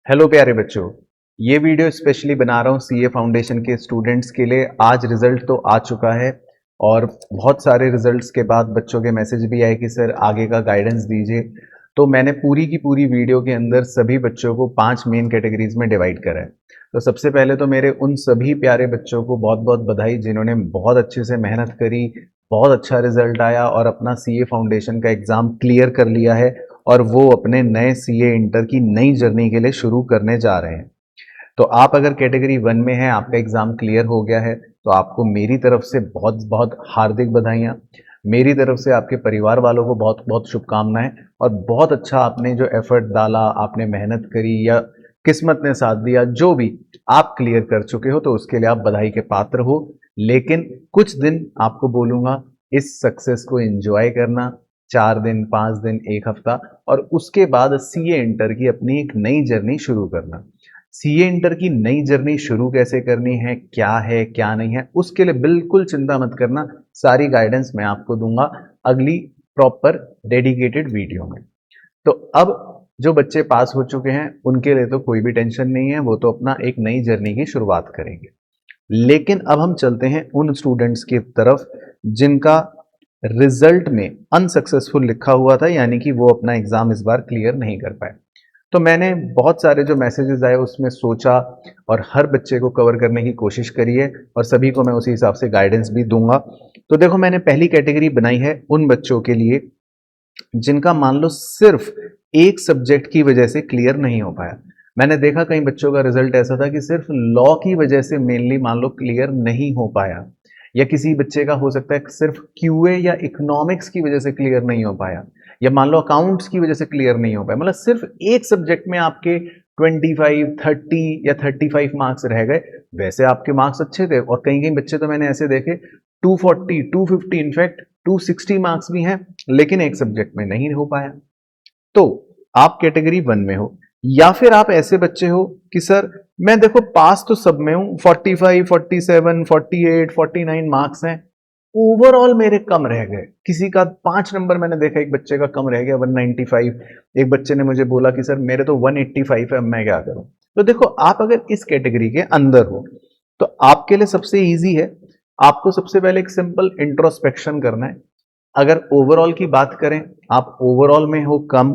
Hello प्यारे बच्चों। ये वीडियो स्पेशली बना रहा हूँ सीए फाउंडेशन के स्टूडेंट्स के लिए। आज रिजल्ट तो आ चुका है और बहुत सारे रिजल्ट्स के बाद बच्चों के मैसेज भी आए कि सर आगे का गाइडेंस दीजिए। तो मैंने पूरी की पूरी वीडियो के अंदर सभी बच्चों को 5 मेन कैटेगरीज में डिवाइड करा है। तो सबसे पहले तो मेरे उन सभी प्यारे बच्चों को बहुत बहुत बधाई जिन्होंने बहुत अच्छे से मेहनत करी, बहुत अच्छा रिजल्ट आया और अपना सीए फाउंडेशन का एग्ज़ाम क्लियर कर लिया है और वो अपने नए सीए इंटर की नई जर्नी के लिए शुरू करने जा रहे हैं। तो आप अगर कैटेगरी 1 में हैं, आपका एग्ज़ाम क्लियर हो गया है, तो आपको मेरी तरफ से बहुत बहुत हार्दिक बधाइयाँ। मेरी तरफ से आपके परिवार वालों को बहुत बहुत शुभकामनाएं और बहुत अच्छा आपने जो एफर्ट डाला, आपने मेहनत करी या किस्मत ने साथ दिया, जो भी आप क्लियर कर चुके हो तो उसके लिए आप बधाई के पात्र हो। लेकिन कुछ दिन आपको बोलूँगा इस सक्सेस को एंजॉय करना, 4 दिन, 5 दिन, 1 हफ्ता, और उसके बाद सीए इंटर की अपनी एक नई जर्नी शुरू करना। सीए इंटर की नई जर्नी शुरू कैसे करनी है, क्या नहीं है, उसके लिए बिल्कुल चिंता मत करना। सारी गाइडेंस मैं आपको दूंगा अगली प्रॉपर डेडिकेटेड वीडियो में। तो अब जो बच्चे पास हो चुके हैं उनके लिए तो कोई भी टेंशन नहीं है, वो तो अपना एक नई जर्नी की शुरुआत करेंगे। लेकिन अब हम चलते हैं उन स्टूडेंट्स की तरफ जिनका रिजल्ट में अनसक्सेसफुल लिखा हुआ था, यानी कि वो अपना एग्जाम इस बार क्लियर नहीं कर पाए। तो मैंने बहुत सारे जो मैसेजेस आए उसमें सोचा और हर बच्चे को कवर करने की कोशिश करी है और सभी को मैं उसी हिसाब से गाइडेंस भी दूंगा। तो देखो, मैंने पहली कैटेगरी बनाई है उन बच्चों के लिए जिनका मान लो सिर्फ एक सब्जेक्ट की वजह से क्लियर नहीं हो पाया। मैंने देखा कई बच्चों का रिजल्ट ऐसा था कि सिर्फ लॉ की वजह से मेनली मान लो क्लियर नहीं हो पाया, या किसी बच्चे का हो सकता है सिर्फ क्यूए या इकोनॉमिक्स की वजह से क्लियर नहीं हो पाया, या मान लो अकाउंट्स की वजह से क्लियर नहीं हो पाया। मतलब सिर्फ एक सब्जेक्ट में आपके 25, 30 या 35 मार्क्स रह गए। वैसे आपके मार्क्स अच्छे थे और कई कई बच्चे तो मैंने ऐसे देखे 240, 250, इनफैक्ट 260 मार्क्स भी हैं, लेकिन एक सब्जेक्ट में नहीं हो पाया। तो आप कैटेगरी 1 में हो, या फिर आप ऐसे बच्चे हो कि सर मैं देखो पास तो सब में हूं, 45, 47, 48, 49 मार्क्स हैं, ओवरऑल मेरे कम रह गए। किसी का 5 नंबर मैंने देखा, एक बच्चे का कम रह गया 195। एक बच्चे ने मुझे बोला कि सर मेरे तो 185 है, अब मैं क्या करूं। तो देखो, आप अगर इस कैटेगरी के अंदर हो तो आपके लिए सबसे इजी है, आपको सबसे पहले एक सिंपल इंट्रोस्पेक्शन करना है। अगर ओवरऑल की बात करें, आप ओवरऑल में हो कम,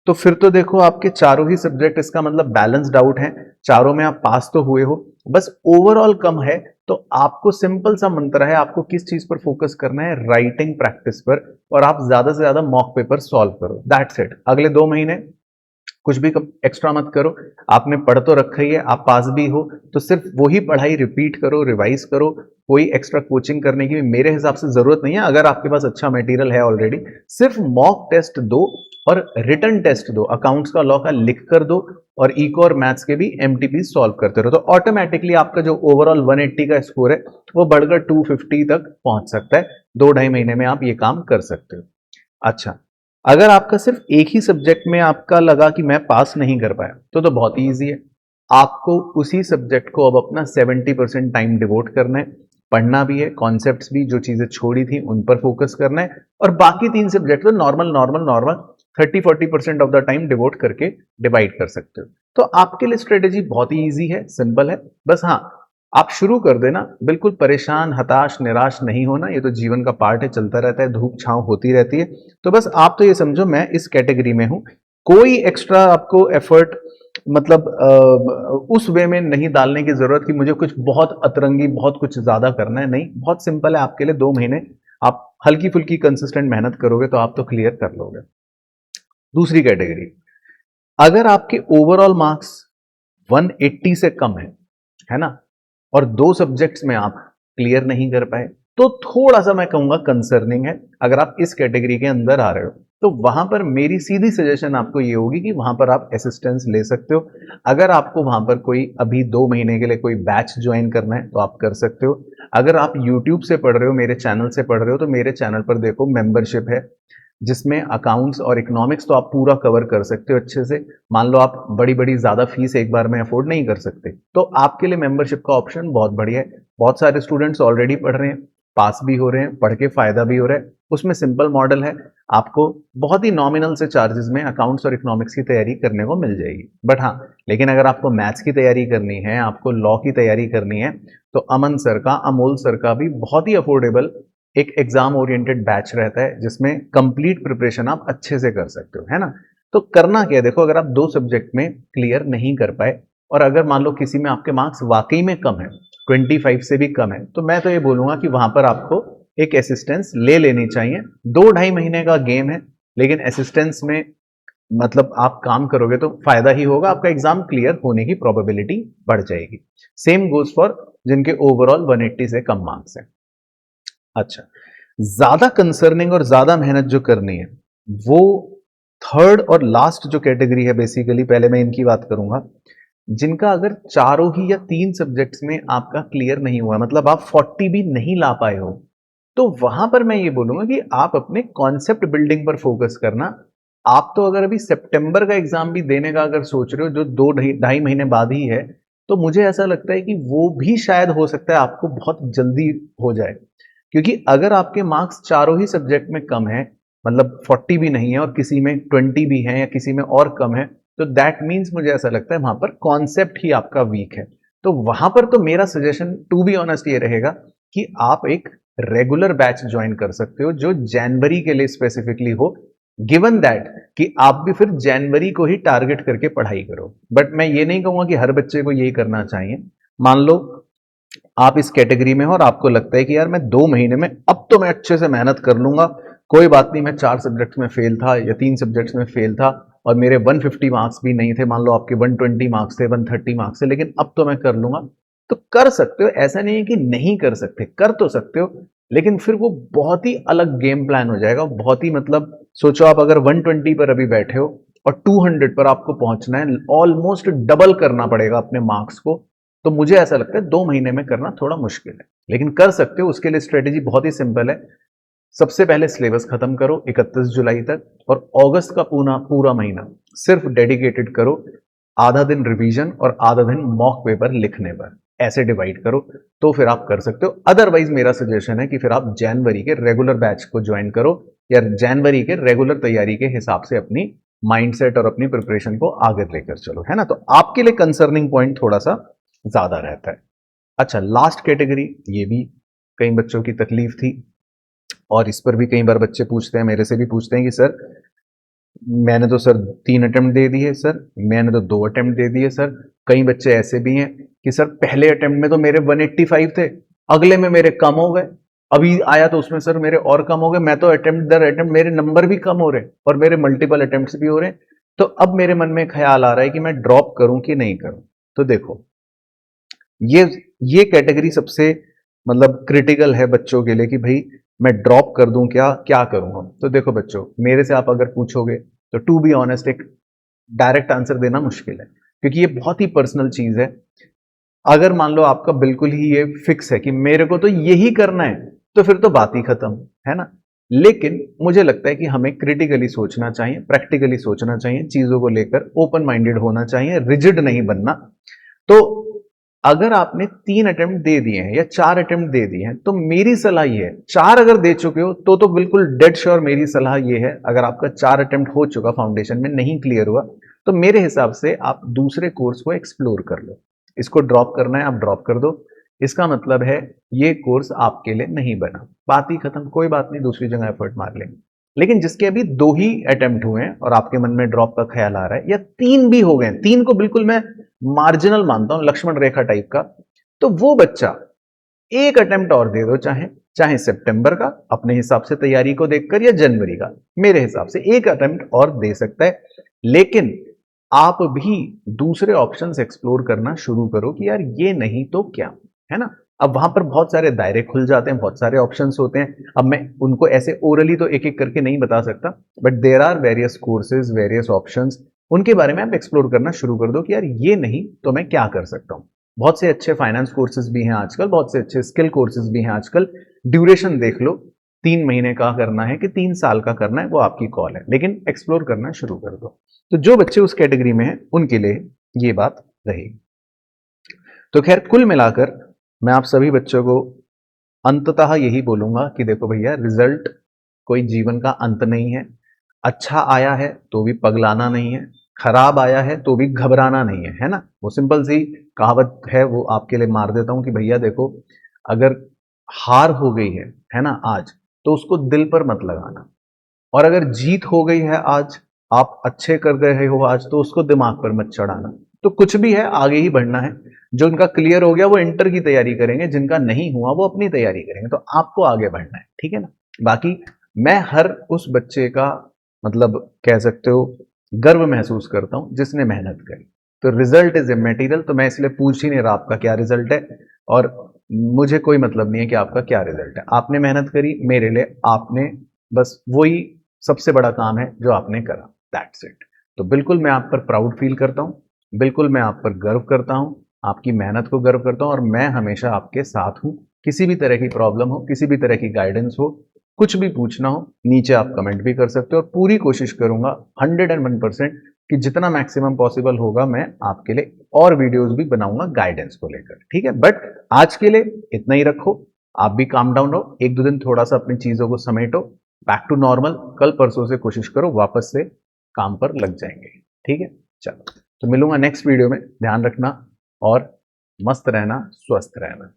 तो फिर तो देखो आपके चारों ही सब्जेक्ट, इसका मतलब बैलेंस्ड आउट है, चारों में आप पास तो हुए हो, बस ओवरऑल कम है। तो आपको सिंपल सा मंत्र है, आपको किस चीज पर फोकस करना है, राइटिंग प्रैक्टिस पर, और आप ज्यादा से ज्यादा मॉक पेपर सॉल्व करो, दैट्स इट। अगले 2 महीने कुछ भी एक्स्ट्रा मत करो, आपने पढ़ तो रखा ही है, आप पास भी हो, तो सिर्फ वही पढ़ाई रिपीट करो, रिवाइज करो। कोई एक्स्ट्रा कोचिंग करने की मेरे हिसाब से जरूरत नहीं है, अगर आपके पास अच्छा मटेरियल है ऑलरेडी। सिर्फ मॉक टेस्ट दो और रिटर्न टेस्ट दो, अकाउंट्स का, लॉ का लिख कर दो, और इको और मैथ्स के भी एमटीपी सॉल्व करते रहो, तो ऑटोमेटिकली आपका जो ओवरऑल 180 का स्कोर है वो बढ़कर 250 तक पहुंच सकता है। 2 ढाई महीने में आप ये काम कर सकते हो। अच्छा, अगर आपका सिर्फ एक ही सब्जेक्ट में आपका लगा कि मैं पास नहीं कर पाया, तो बहुत ही ईजी है। आपको उसी सब्जेक्ट को अब अपना 70% टाइम डिवोट करना है, पढ़ना भी है, कॉन्सेप्ट्स भी, जो चीजें छोड़ी थी उन पर फोकस करना है, और बाकी 3 सब्जेक्ट तो normal normal normal 30-40% of the time devote करके डिवाइड कर सकते हो। तो आपके लिए स्ट्रेटेजी बहुत ही ईजी है, सिंपल है। बस हाँ, आप शुरू कर देना, बिल्कुल परेशान, हताश, निराश नहीं होना, ये तो जीवन का पार्ट है, चलता रहता है, धूप छांव होती रहती है। तो बस आप तो ये समझो मैं इस कैटेगरी में हूं। कोई एक्स्ट्रा आपको एफर्ट, मतलब उस वे में नहीं डालने की जरूरत कि मुझे कुछ बहुत अतरंगी, बहुत कुछ ज्यादा करना है, नहीं, बहुत सिंपल है आपके लिए। 2 महीने आप हल्की फुल्की कंसिस्टेंट मेहनत करोगे तो आप तो क्लियर कर लोगे। दूसरी कैटेगरी, अगर आपके ओवरऑल मार्क्स 180 से कम है ना, और 2 सब्जेक्ट्स में आप क्लियर नहीं कर पाए, तो थोड़ा सा मैं कहूंगा कंसर्निंग है। अगर आप इस कैटेगरी के अंदर आ रहे हो तो वहां पर मेरी सीधी सजेशन आपको ये होगी कि वहां पर आप असिस्टेंस ले सकते हो। अगर आपको वहां पर कोई अभी 2 महीने के लिए कोई बैच ज्वाइन करना है तो आप कर सकते हो। अगर आप यूट्यूब से पढ़ रहे हो, मेरे चैनल से पढ़ रहे हो, तो मेरे चैनल पर देखो मेंबरशिप है, जिसमें अकाउंट्स और इकोनॉमिक्स तो आप पूरा कवर कर सकते हो अच्छे से। मान लो आप बड़ी बड़ी ज़्यादा फीस एक बार में अफोर्ड नहीं कर सकते, तो आपके लिए मेंबरशिप का ऑप्शन बहुत बढ़िया है। बहुत सारे स्टूडेंट्स ऑलरेडी पढ़ रहे हैं, पास भी हो रहे हैं, पढ़ के फायदा भी हो रहा है। उसमें सिंपल मॉडल है, आपको बहुत ही नॉमिनल से चार्जेस में अकाउंट्स और इकोनॉमिक्स की तैयारी करने को मिल जाएगी। बट हाँ, लेकिन अगर आपको मैथ्स की तैयारी करनी है, आपको लॉ की तैयारी करनी है, तो अमन सर का, अमोल सर का भी बहुत ही अफोर्डेबल एक एग्जाम ओरिएंटेड बैच रहता है, जिसमें कंप्लीट प्रिपरेशन आप अच्छे से कर सकते हो, है ना। तो करना क्या है, देखो अगर आप 2 सब्जेक्ट में क्लियर नहीं कर पाए और अगर मान लो किसी में आपके मार्क्स वाकई में कम है, 25 से भी कम है, तो मैं तो ये बोलूंगा कि वहां पर आपको एक असिस्टेंस ले लेनी चाहिए। 2-2.5 महीने का गेम है, लेकिन असिस्टेंस में मतलब आप काम करोगे तो फायदा ही होगा, आपका एग्जाम क्लियर होने की प्रोबेबिलिटी बढ़ जाएगी। सेम गोज फॉर जिनके ओवरऑल 180 से कम मार्क्स है। अच्छा, ज्यादा कंसर्निंग और ज्यादा मेहनत जो करनी है, वो थर्ड और लास्ट जो कैटेगरी है, बेसिकली पहले मैं इनकी बात करूंगा, जिनका अगर चारों ही या 3 सब्जेक्ट्स में आपका क्लियर नहीं हुआ, मतलब आप 40 भी नहीं ला पाए हो, तो वहां पर मैं ये बोलूंगा कि आप अपने कॉन्सेप्ट बिल्डिंग पर फोकस करना। आप तो अगर अभी सितंबर का एग्जाम भी देने का अगर सोच रहे हो, जो 2-2.5 महीने बाद ही है, तो मुझे ऐसा लगता है कि वो भी शायद हो सकता है आपको बहुत जल्दी हो जाए। क्योंकि अगर आपके मार्क्स चारों ही सब्जेक्ट में कम है, मतलब 40 भी नहीं है और किसी में 20 भी है या किसी में और कम है, तो दैट मीन्स मुझे ऐसा लगता है वहां पर कॉन्सेप्ट ही आपका वीक है। तो वहां पर तो मेरा सजेशन टू बी ऑनेस्ट ये रहेगा कि आप एक रेगुलर बैच ज्वाइन कर सकते हो जो जनवरी के लिए स्पेसिफिकली हो, गिवन दैट कि आप भी फिर जनवरी को ही टारगेट करके पढ़ाई करो। बट मैं ये नहीं कहूंगा कि हर बच्चे को यही करना चाहिए। मान लो आप इस कैटेगरी में हो और आपको लगता है कि यार मैं 2 महीने में अब तो मैं अच्छे से मेहनत कर लूंगा, कोई बात नहीं, मैं 4 सब्जेक्ट्स में फेल था या 3 सब्जेक्ट्स में फेल था और मेरे 150 मार्क्स भी नहीं थे, मान लो आपके 120 मार्क्स थे, 130 मार्क्स थे, लेकिन अब तो मैं कर लूंगा। तो कर सकते हो, ऐसा नहीं है कि नहीं कर सकते, कर तो सकते हो, लेकिन फिर वो बहुत ही अलग गेम प्लान हो जाएगा, बहुत ही मतलब सोचो आप अगर 120 पर अभी बैठे हो और 200 पर आपको पहुंचना है, ऑलमोस्ट डबल करना पड़ेगा अपने मार्क्स को। तो मुझे ऐसा लगता है 2 महीने में करना थोड़ा मुश्किल है, लेकिन कर सकते हो। उसके लिए स्ट्रेटेजी बहुत ही सिंपल है। सबसे पहले सिलेबस खत्म करो 31 जुलाई तक और अगस्त का पूरा पूरा महीना सिर्फ डेडिकेटेड करो आधा दिन रिवीजन और आधा दिन मॉक पेपर लिखने पर, ऐसे डिवाइड करो, तो फिर आप कर सकते हो। अदरवाइज मेरा सजेशन है कि फिर आप जनवरी के रेगुलर बैच को ज्वाइन करो या जनवरी के रेगुलर तैयारी के हिसाब से अपनी माइंडसेट और अपनी प्रिपरेशन को आगे लेकर चलो, है ना। तो आपके लिए कंसर्निंग पॉइंट थोड़ा सा ज्यादा रहता है। अच्छा, लास्ट कैटेगरी, ये भी कई बच्चों की तकलीफ थी और इस पर भी कई बार बच्चे पूछते हैं, मेरे से भी पूछते हैं कि सर मैंने तो सर 3 अटेम्प्ट दे दिए सर, मैंने तो 2 अटेम्प्ट दे दिए सर। कई बच्चे ऐसे भी हैं कि सर पहले अटेम्प्ट में तो मेरे 185 थे, अगले में मेरे कम हो गए, अभी आया तो उसमें सर मेरे और कम हो गए, मैं तो अटेम्प्ट दर अटेम्प्ट मेरे नंबर भी कम हो रहे और मेरे मल्टीपल अटेम्प्ट भी हो रहे हैं। तो अब मेरे मन में ख्याल आ रहा है कि मैं ड्रॉप करूं कि नहीं करूं। तो देखो, ये ये कैटेगरी सबसे मतलब क्रिटिकल है बच्चों के लिए कि भाई मैं ड्रॉप कर दूं, क्या क्या करूंगा। तो देखो बच्चों, मेरे से आप अगर पूछोगे तो टू बी ऑनेस्ट एक डायरेक्ट आंसर देना मुश्किल है, क्योंकि ये बहुत ही पर्सनल चीज है। अगर मान लो आपका बिल्कुल ही ये फिक्स है कि मेरे को तो यही करना है, तो फिर तो बात ही खत्म, है ना। लेकिन मुझे लगता है कि हमें क्रिटिकली सोचना चाहिए, प्रैक्टिकली सोचना चाहिए, चीजों को लेकर ओपन माइंडेड होना चाहिए, रिजिड नहीं बनना। तो अगर आपने 3 अटेम्प्ट दे दिए हैं या 4 अटेम्प्ट दे दिए हैं, तो मेरी सलाह ये है, 4 अगर दे चुके हो तो बिल्कुल डेड श्योर मेरी सलाह ये है, अगर आपका 4 अटेम्प्ट हो चुका फाउंडेशन में नहीं क्लियर हुआ, तो मेरे हिसाब से आप दूसरे कोर्स को एक्सप्लोर कर लो। इसको ड्रॉप करना है आप ड्रॉप कर दो, इसका मतलब है ये कोर्स आपके लिए नहीं बना, बात ही खत्म, कोई बात नहीं, दूसरी जगह एफर्ट मार लेंगे। लेकिन जिसके अभी 2 ही अटेम्प्ट हुए हैं और आपके मन में ड्रॉप का ख्याल आ रहा है, या 3 भी हो गए, 3 को बिल्कुल मैं मार्जिनल मानता हूं, लक्ष्मण रेखा टाइप का, तो वो बच्चा 1 अटेम्प्ट और दे दो, चाहे चाहे सितंबर का अपने हिसाब से तैयारी को देखकर या जनवरी का, मेरे हिसाब से 1 अटेम्प्ट और दे सकता है। लेकिन आप भी दूसरे ऑप्शंस एक्सप्लोर करना शुरू करो कि यार ये नहीं तो क्या, है ना। अब वहां पर बहुत सारे दायरे खुल जाते हैं, बहुत सारे ऑप्शंस होते हैं। अब मैं उनको ऐसे ओरली तो एक एक करके नहीं बता सकता, but there are various courses, various options, उनके बारे में आप एक्सप्लोर करना शुरू कर दो कि यार ये नहीं तो मैं क्या कर सकता हूं। बहुत से अच्छे फाइनेंस कोर्सेज भी हैं आजकल, बहुत से अच्छे स्किल कोर्सेज भी हैं आजकल। ड्यूरेशन देख लो, 3 महीने का करना है कि 3 साल का करना है, वो आपकी कॉल है, लेकिन एक्सप्लोर करना शुरू कर दो। तो जो बच्चे उस कैटेगरी में हैं उनके लिए ये बात रहेगी। तो खैर कुल मिलाकर मैं आप सभी बच्चों को अंततः यही बोलूंगा कि देखो भैया, रिजल्ट कोई जीवन का अंत नहीं है। अच्छा आया है तो भी पगलाना नहीं है, खराब आया है तो भी घबराना नहीं है ना। वो सिंपल सी कहावत है, वो आपके लिए मार देता हूं कि भैया देखो, अगर हार हो गई है ना आज, तो उसको दिल पर मत लगाना। और अगर जीत हो गई है आज, आप अच्छे कर रहे हो आज, तो उसको दिमाग पर मत चढ़ाना। तो कुछ भी है, आगे ही बढ़ना है। जो इनका क्लियर हो गया वो इंटर की तैयारी करेंगे, जिनका नहीं हुआ वो अपनी तैयारी करेंगे। तो आपको आगे बढ़ना है, ठीक है ना। बाकी मैं हर उस बच्चे का मतलब कह सकते हो गर्व महसूस करता हूं जिसने मेहनत करी। तो रिजल्ट इज इमेटीरियल, तो मैं इसलिए पूछ ही नहीं रहा आपका क्या रिजल्ट है, और मुझे कोई मतलब नहीं है कि आपका क्या रिजल्ट है। आपने मेहनत करी, मेरे लिए आपने बस वही सबसे बड़ा काम है जो आपने करा, दैट्स इट। तो बिल्कुल मैं आप पर प्राउड फील करता हूँ, बिल्कुल मैं आप पर गर्व करता हूँ, आपकी मेहनत को गर्व करता हूँ, और मैं हमेशा आपके साथ हूँ। किसी भी तरह की प्रॉब्लम हो, किसी भी तरह की गाइडेंस हो, कुछ भी पूछना हो, नीचे आप कमेंट भी कर सकते हो, और पूरी कोशिश करूंगा 101% कि जितना मैक्सिमम पॉसिबल होगा मैं आपके लिए और वीडियोस भी बनाऊंगा गाइडेंस को लेकर, ठीक है। बट आज के लिए इतना ही रखो, आप भी काम डाउन रहो, एक दो दिन थोड़ा सा अपनी चीजों को समेटो, बैक टू नॉर्मल। कल परसों से कोशिश करो वापस से काम पर लग जाएंगे, ठीक है। चलो, तो मिलूंगा नेक्स्ट वीडियो में। ध्यान रखना और मस्त रहना, स्वस्थ रहना।